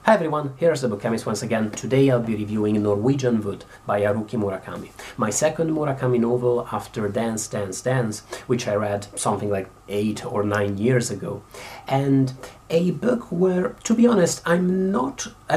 Hi everyone, here's the Book Chemist once again. Today I'll be reviewing Norwegian Wood by Haruki Murakami. My second Murakami novel after Dance, Dance, Dance, which I read something like 8 or 9 years ago. And a book where, to be honest, I'm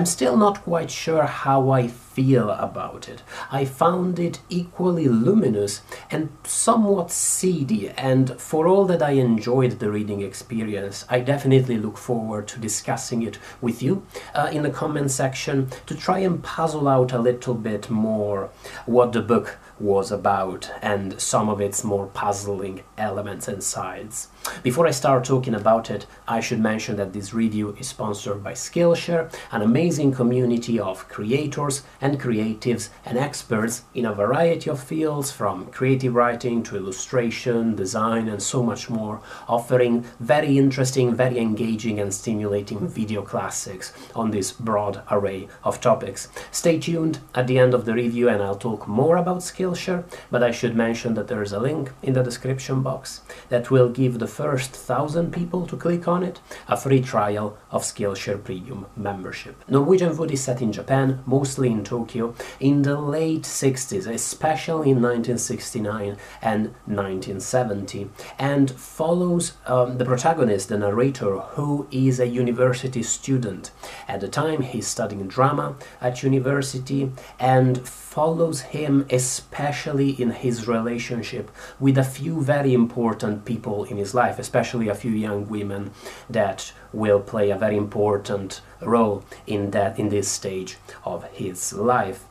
still not quite sure how I feel about it. I found it equally luminous and somewhat seedy, and for all that I enjoyed the reading experience, I definitely look forward to discussing it with you in the comment section to try and puzzle out a little bit more what the book was about and some of its more puzzling elements and sides. Before I start talking about it, I should mention that this review is sponsored by Skillshare, an amazing community of creators and creatives and experts in a variety of fields, from creative writing to illustration, design and so much more, offering very interesting, very engaging and stimulating video classics on this broad array of topics. Stay tuned at the end of the review and I'll talk more about Skillshare, but I should mention that there is a link in the description box that will give the first 1,000 people to click on it a free trial of Skillshare Premium membership. Norwegian Wood is set in Japan, mostly in Tokyo, in the late 60s, especially in 1969 and 1970, and follows the protagonist, the narrator, who is a university student. At the time he's studying drama at university, and follows him especially in his relationship with a few very important people in his life, especially a few young women that will play a very important role in this stage of his life.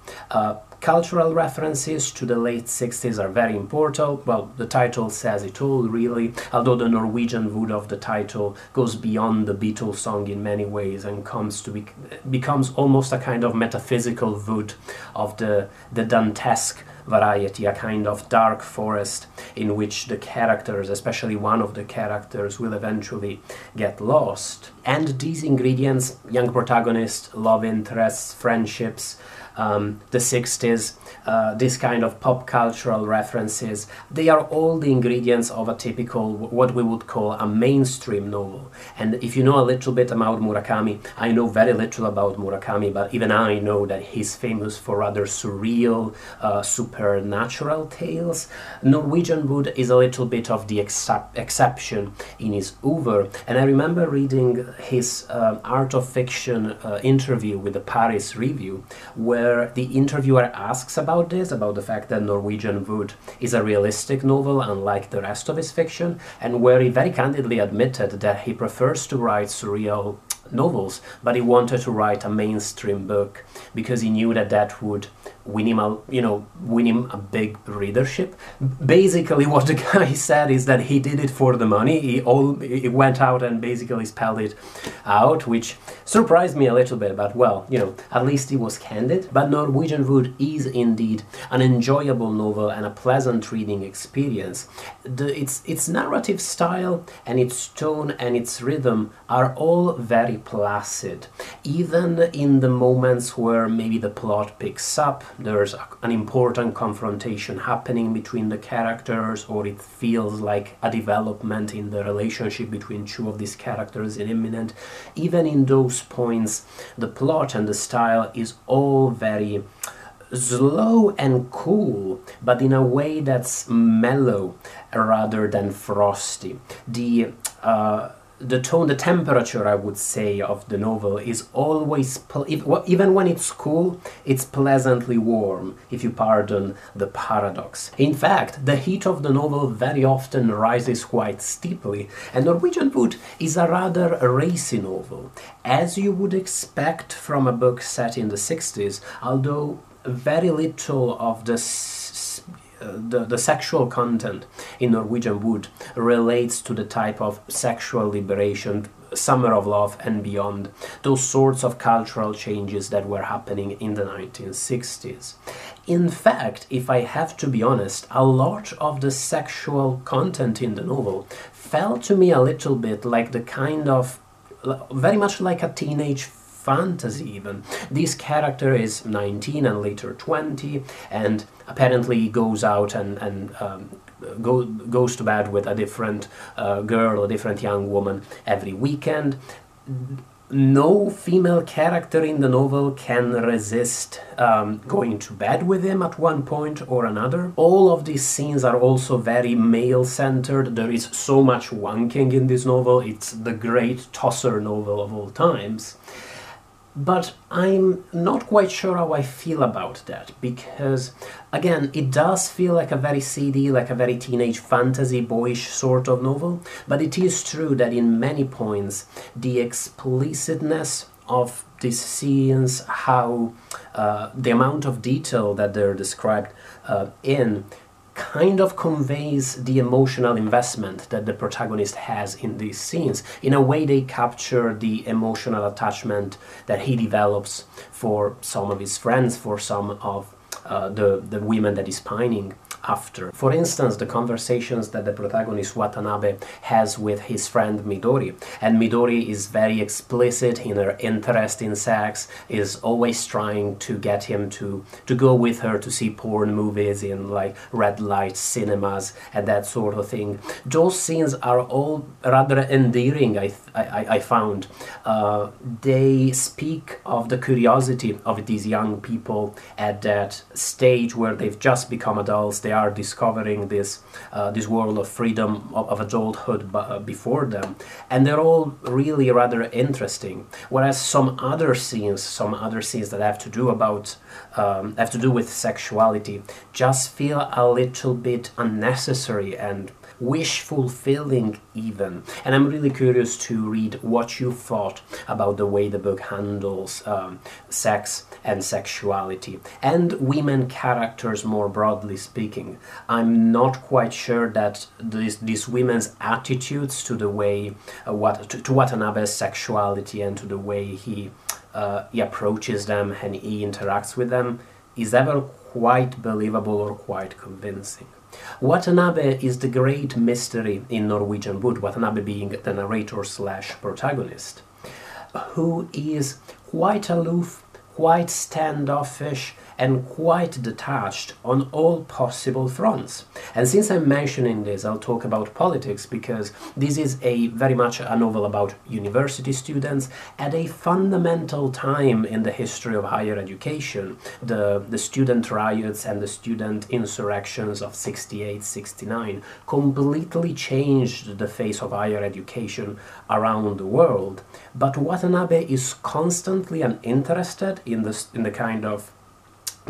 Cultural references to the late 60s are very important. Well, the title says it all, really, although the Norwegian Wood of the title goes beyond the Beatles song in many ways and becomes almost a kind of metaphysical wood of the Dantesque variety, a kind of dark forest in which the characters, especially one of the characters, will eventually get lost. And these ingredients, young protagonists, love interests, friendships, the 60s, this kind of pop cultural references, they are all the ingredients of a typical, what we would call a mainstream novel. And if you know a little bit about Murakami, I know very little about Murakami, but even I know that he's famous for rather surreal, supernatural tales. Norwegian Wood is a little bit of the exception in his oeuvre, and I remember reading his Art of Fiction interview with the Paris Review, where the interviewer asks about this, about the fact that Norwegian Wood is a realistic novel unlike the rest of his fiction, and where he very candidly admitted that he prefers to write surreal novels, but he wanted to write a mainstream book because he knew that that would win him a big readership. Basically what the guy said is that he did it for the money. He went out and basically spelled it out, which surprised me a little bit, but well, at least he was candid. But Norwegian Wood is indeed an enjoyable novel and a pleasant reading experience. Its narrative style and its tone and its rhythm are all very placid. Even in the moments where maybe the plot picks up, there's an important confrontation happening between the characters, or it feels like a development in the relationship between two of these characters is imminent. Even in those points, the plot and the style is all very slow and cool, but in a way that's mellow rather than frosty. The tone, the temperature, I would say, of the novel is always, even when it's cool, it's pleasantly warm, if you pardon the paradox. In fact, the heat of the novel very often rises quite steeply, and Norwegian Wood is a rather racy novel, as you would expect from a book set in the 60s, although very little of the sexual content in Norwegian Wood relates to the type of sexual liberation, Summer of Love and beyond, those sorts of cultural changes that were happening in the 1960s. In fact, if I have to be honest, a lot of the sexual content in the novel felt to me a little bit like the kind of, very much like a teenage fantasy even. This character is 19 and later 20, and apparently he goes out and goes to bed with a different girl, a different young woman every weekend. no female character in the novel can resist going to bed with him at one point or another. All of these scenes are also very male-centered. There is so much wanking in this novel. It's the great tosser novel of all times. But I'm not quite sure how I feel about that, because, again, it does feel like a very seedy, like a very teenage fantasy, boyish sort of novel, but it is true that in many points the explicitness of these scenes, how the amount of detail that they're described in, kind of conveys the emotional investment that the protagonist has in these scenes. In a way, they capture the emotional attachment that he develops for some of his friends, for some of the women that he's pining after. For instance, the conversations that the protagonist Watanabe has with his friend Midori. And Midori is very explicit in her interest in sex, is always trying to get him to go with her to see porn movies in like red light cinemas and that sort of thing. Those scenes are all rather endearing, I found. They speak of the curiosity of these young people at that stage where they've just become adults. They are discovering this world of freedom, of adulthood before them, and they're all really rather interesting. Whereas some other scenes that have to do with sexuality just feel a little bit unnecessary and wish-fulfilling even. And I'm really curious to read what you thought about the way the book handles sex and sexuality and women characters more broadly speaking. I'm not quite sure that these women's attitudes to the way to Watanabe's sexuality and to the way he approaches them and he interacts with them is ever quite believable or quite convincing. Watanabe is the great mystery in Norwegian Wood, Watanabe being the narrator/protagonist, who is quite aloof, quite standoffish, and quite detached on all possible fronts. And since I'm mentioning this, I'll talk about politics, because this is very much a novel about university students at a fundamental time in the history of higher education. The student riots and the student insurrections of 68, 69 completely changed the face of higher education around the world. But Watanabe is constantly uninterested in the kind of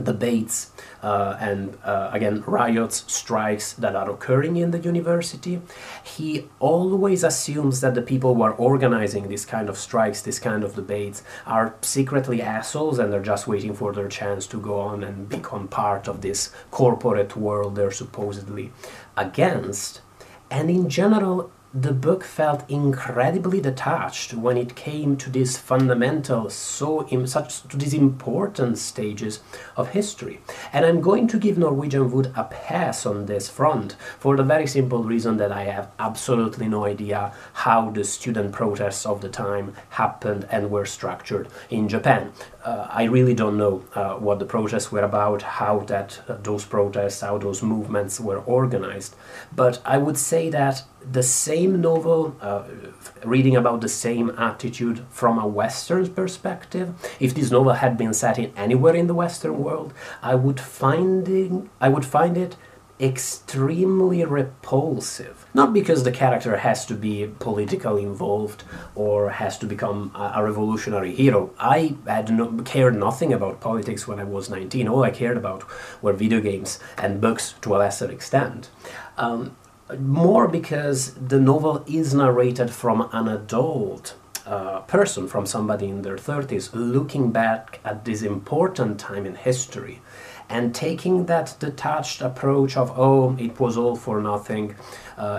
debates and again riots, strikes that are occurring in the university. He always assumes that the people who are organizing this kind of strikes, this kind of debates, are secretly assholes and they're just waiting for their chance to go on and become part of this corporate world they're supposedly against. And in general, the book felt incredibly detached when it came to these fundamental, to these important stages of history. And I'm going to give Norwegian Wood a pass on this front for the very simple reason that I have absolutely no idea how the student protests of the time happened and were structured in Japan. I really don't know what the protests were about, how those protests, how those movements were organized. But I would say that the same novel, reading about the same attitude from a Western perspective, if this novel had been set in anywhere in the Western world, I would find it extremely repulsive. Not because the character has to be politically involved or has to become a revolutionary hero. I cared nothing about politics when I was 19. All I cared about were video games and books to a lesser extent. More because the novel is narrated from an adult person, from somebody in their 30s, looking back at this important time in history and taking that detached approach of, oh, it was all for nothing,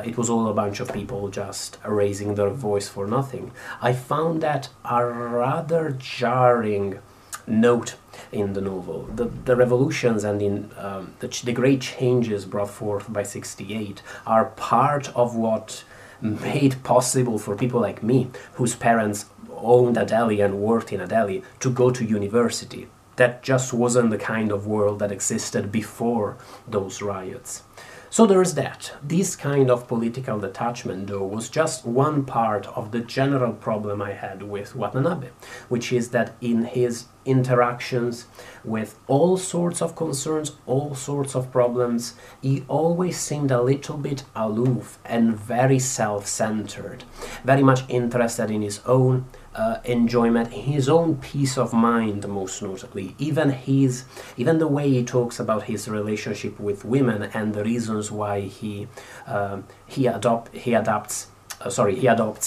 it was all a bunch of people just raising their voice for nothing. I found that a rather jarring note in the novel. The revolutions and the great changes brought forth by 68 are part of what made possible for people like me, whose parents owned a deli and worked in a deli, to go to university. That just wasn't the kind of world that existed before those riots. So there's that. This kind of political detachment, though, was just one part of the general problem I had with Watanabe, which is that in his interactions with all sorts of concerns, all sorts of problems, he always seemed a little bit aloof and very self-centered, very much interested in his own enjoyment, his own peace of mind, most notably. Even the way he talks about his relationship with women and the reasons why he adopts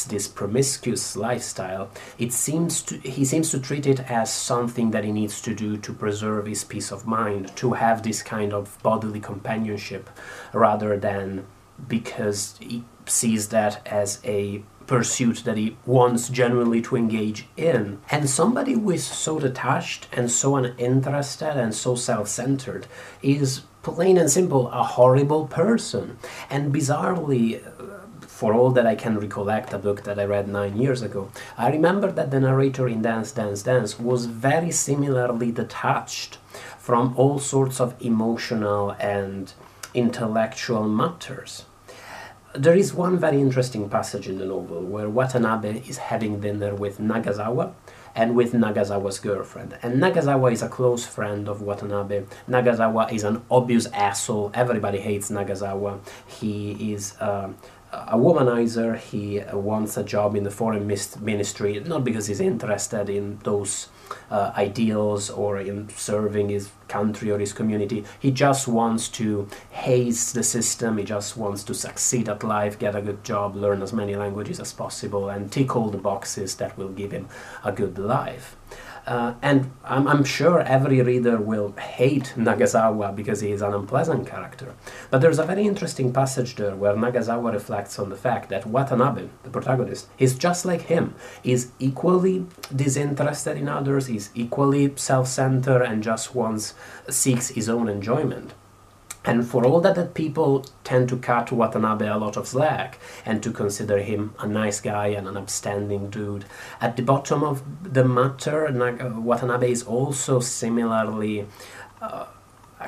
this promiscuous lifestyle. He seems to treat it as something that he needs to do to preserve his peace of mind, to have this kind of bodily companionship, rather than because he sees that as a pursuit that he wants genuinely to engage in. And somebody who is so detached and so uninterested and so self-centered is plain and simple a horrible person. And bizarrely, for all that I can recollect, a book that I read 9 years ago, I remember that the narrator in Dance, Dance, Dance was very similarly detached from all sorts of emotional and intellectual matters. There is one very interesting passage in the novel where Watanabe is having dinner with Nagasawa and with Nagasawa's girlfriend. And Nagasawa is a close friend of Watanabe. Nagasawa is an obvious asshole. Everybody hates Nagasawa. He is a womanizer. He wants a job in the foreign ministry, not because he's interested in those ideals or in serving his country or his community. He just wants to haze the system. He just wants to succeed at life, get a good job, learn as many languages as possible, and tick all the boxes that will give him a good life. And I'm sure every reader will hate Nagasawa because he is an unpleasant character. But there's a very interesting passage there where Nagasawa reflects on the fact that Watanabe, the protagonist, is just like him. He's equally disinterested in others, he's equally self-centered and just seeks his own enjoyment. And for all that people tend to cut Watanabe a lot of slack and to consider him a nice guy and an upstanding dude, at the bottom of the matter, Watanabe is also similarly a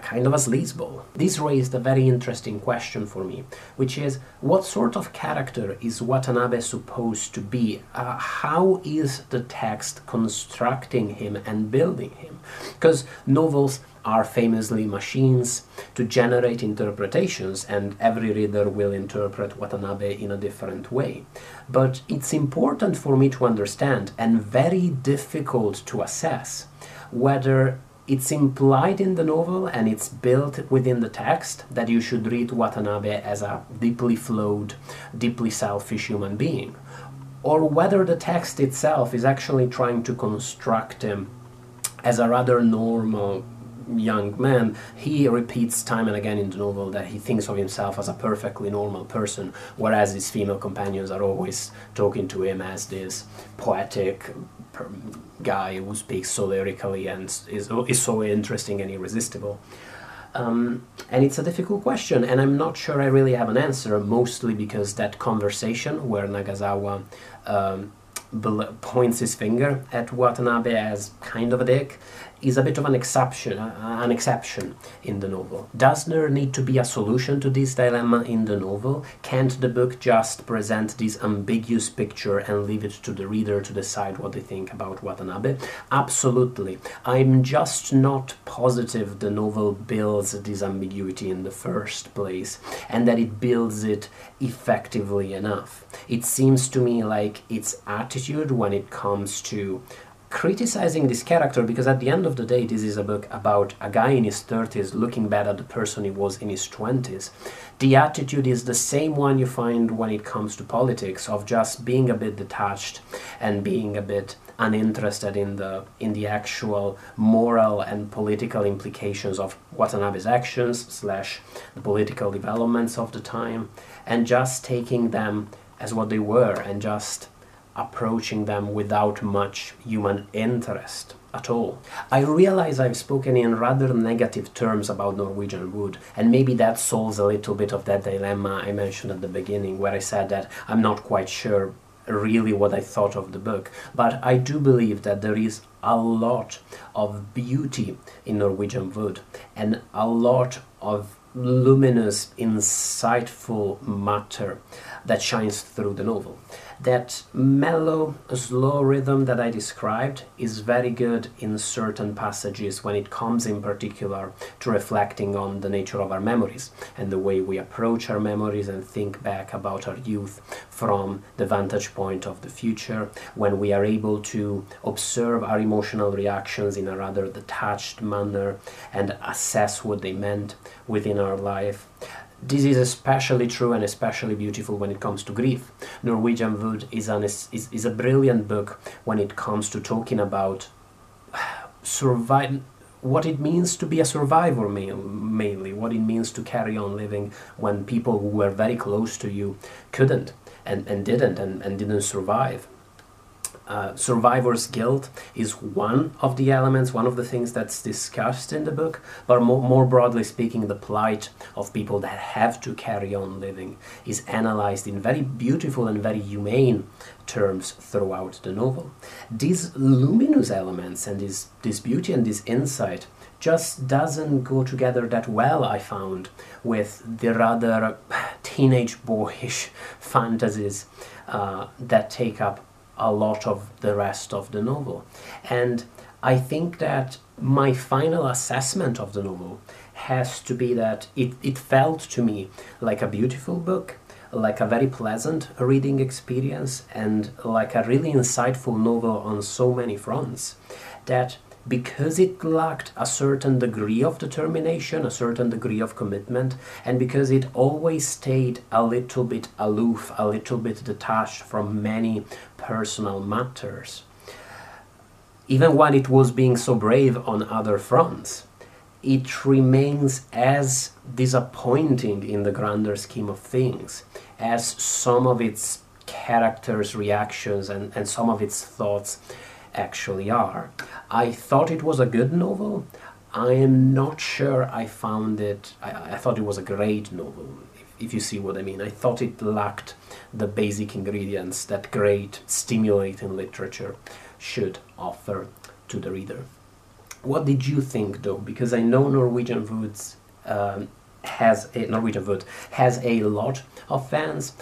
kind of a sleazeball. This raised a very interesting question for me, which is, what sort of character is Watanabe supposed to be? How is the text constructing him and building him? Because novels are famously machines to generate interpretations, and every reader will interpret Watanabe in a different way. But it's important for me to understand, and very difficult to assess, whether it's implied in the novel and it's built within the text that you should read Watanabe as a deeply flawed, deeply selfish human being, or whether the text itself is actually trying to construct him as a rather normal young man. He repeats time and again in the novel that he thinks of himself as a perfectly normal person, whereas his female companions are always talking to him as this poetic guy who speaks so lyrically and is so interesting and irresistible. And it's a difficult question, and I'm not sure I really have an answer, mostly because that conversation where Nagasawa points his finger at Watanabe as kind of a dick is a bit of an exception in the novel. Does there need to be a solution to this dilemma in the novel? Can't the book just present this ambiguous picture and leave it to the reader to decide what they think about Watanabe? Absolutely. I'm just not positive the novel builds this ambiguity in the first place, and that it builds it effectively enough. It seems to me like its attitude when it comes to criticizing this character, because at the end of the day this is a book about a guy in his 30s looking back at the person he was in his 20s. The attitude is the same one you find when it comes to politics, of just being a bit detached and being a bit uninterested in the actual moral and political implications of Watanabe's actions / the political developments of the time, and just taking them as what they were and just approaching them without much human interest at all. I realize I've spoken in rather negative terms about Norwegian Wood, and maybe that solves a little bit of that dilemma I mentioned at the beginning, where I said that I'm not quite sure really what I thought of the book. But I do believe that there is a lot of beauty in Norwegian Wood, and a lot of luminous, insightful matter that shines through the novel. That mellow, slow rhythm that I described is very good in certain passages when it comes in particular to reflecting on the nature of our memories and the way we approach our memories and think back about our youth from the vantage point of the future, when we are able to observe our emotional reactions in a rather detached manner and assess what they meant within our life. This is especially true and especially beautiful when it comes to grief. Norwegian Wood is a brilliant book when it comes to talking about what it means to be a survivor, mainly what it means to carry on living when people who were very close to you couldn't and didn't survive. Survivor's guilt is one of the elements, one of the things that's discussed in the book, but more broadly speaking, the plight of people that have to carry on living is analyzed in very beautiful and very humane terms throughout the novel. These luminous elements and this beauty and this insight just doesn't go together that well, I found, with the rather teenage boyish fantasies that take up a lot of the rest of the novel. And I think that my final assessment of the novel has to be that it felt to me like a beautiful book, like a very pleasant reading experience, and like a really insightful novel on so many fronts, that because it lacked a certain degree of determination, a certain degree of commitment, and because it always stayed a little bit aloof, a little bit detached from many personal matters, even when it was being so brave on other fronts, it remains as disappointing in the grander scheme of things as some of its characters' reactions and some of its thoughts actually are. I thought it was a good novel. I am not sure I found it... I thought it was a great novel, if you see what I mean. I thought it lacked the basic ingredients that great, stimulating literature should offer to the reader. What did you think, though? Because I know Norwegian Wood has a lot of fans.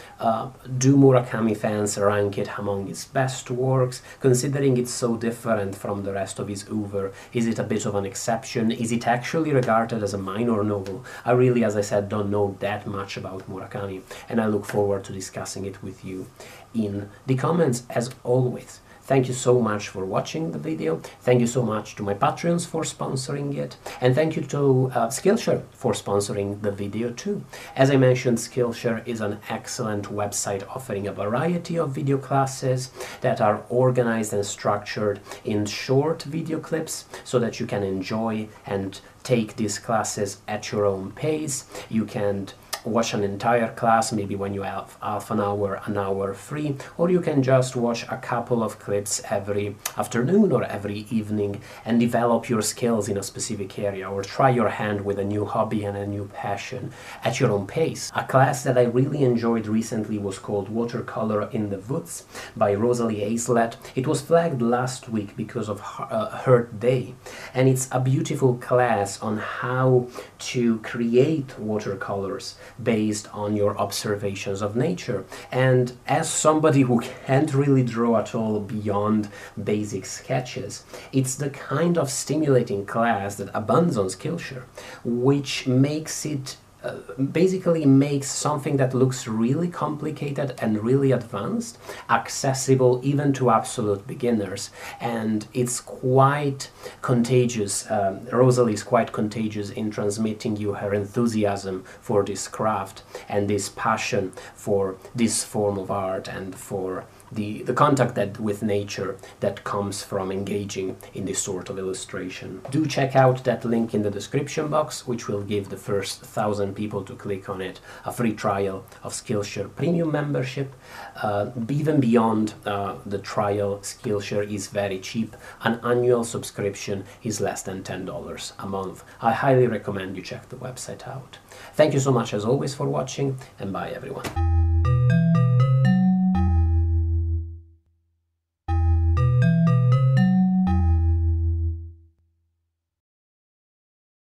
Do Murakami fans rank it among his best works? Considering it's so different from the rest of his oeuvre, is it a bit of an exception? Is it actually regarded as a minor novel? I really, as I said, don't know that much about Murakami, and I look forward to discussing it with you in the comments, as always. Thank you so much for watching the video. Thank you so much to my Patreons for sponsoring it. And thank you to Skillshare for sponsoring the video too. As I mentioned, Skillshare is an excellent website offering a variety of video classes that are organized and structured in short video clips so that you can enjoy and take these classes at your own pace. You can watch an entire class, maybe when you have half an hour free, or you can just watch a couple of clips every afternoon or every evening and develop your skills in a specific area, or try your hand with a new hobby and a new passion at your own pace. A class that I really enjoyed recently was called Watercolor in the Woods by Rosalie Hazlett. It was flagged last week because of Earth Day, and it's a beautiful class on how to create watercolors based on your observations of nature. And as somebody who can't really draw at all beyond basic sketches, it's the kind of stimulating class that abounds on Skillshare, which makes it basically makes something that looks really complicated and really advanced accessible even to absolute beginners. And it's quite contagious. Rosalie is quite contagious in transmitting you her enthusiasm for this craft and this passion for this form of art and for the contact with nature that comes from engaging in this sort of illustration. Do check out that link in the description box, which will give the first 1,000 people to click on it a free trial of Skillshare premium membership. Even beyond the trial, Skillshare is very cheap. An annual subscription is less than $10 a month. I highly recommend you check the website out. Thank you so much as always for watching, and bye everyone.